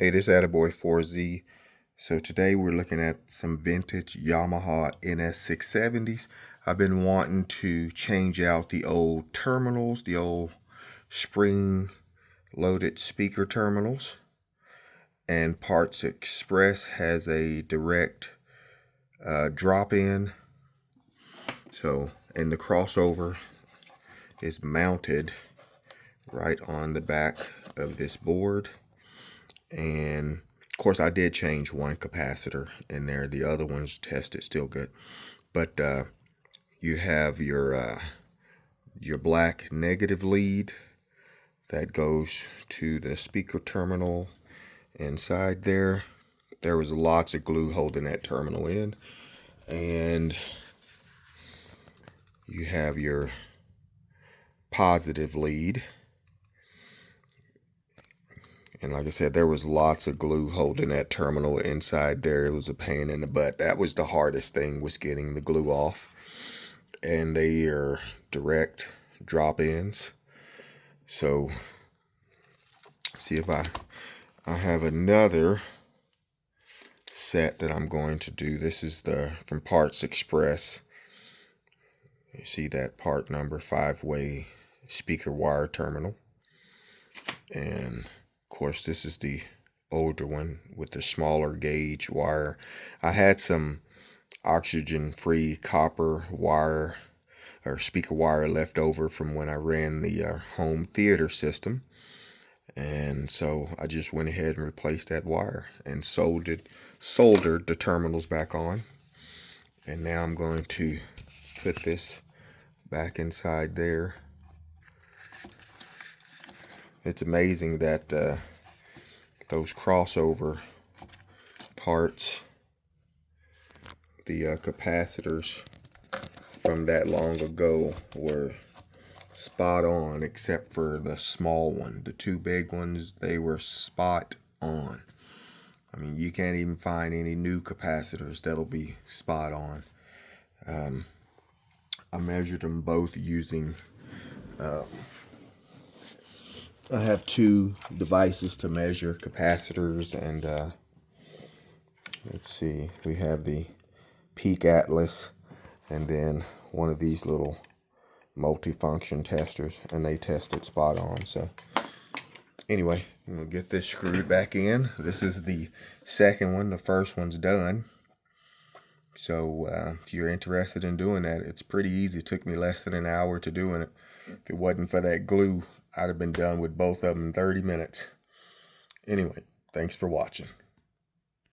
Hey, this is Attaboy 4Z. So today we're looking at some vintage Yamaha NS-670s. I've been wanting to change out the old terminals, the old spring-loaded speaker terminals. And Parts Express has a direct drop-in. And the crossover is mounted right on the back of this board. And of course I did change one capacitor in there. The other ones tested still good. But you have your black negative lead that goes to the speaker terminal inside there. There was lots of glue holding that terminal in. And you have your positive lead. And like I said, there was lots of glue holding that terminal inside there. It was a pain in the butt. That was the hardest thing, was getting the glue off. And they are direct drop-ins. So, see if I have another set that I'm going to do. This is from Parts Express. You see that part number, 5-way speaker wire terminal. And of course, this is the older one with the smaller gauge wire. I had some oxygen-free copper wire or speaker wire left over from when I ran the home theater system. And so I just went ahead and replaced that wire and soldered the terminals back on. And now I'm going to put this back inside there. It's amazing that those crossover parts, the capacitors from that long ago, were spot on, except for the small one. The two big ones, they were spot on. I mean, you can't even find any new capacitors that'll be spot on. I measured them both using I have two devices to measure capacitors, and let's see, we have the Peak Atlas and then one of these little multifunction testers, and they tested spot on. So anyway, I'm gonna get this screwed back in. This is the second one. The first one's done. So if you're interested in doing that, it's pretty easy. It took me less than an hour to doing it. If it wasn't for that glue, I'd have been done with both of them in 30 minutes. Anyway, thanks for watching.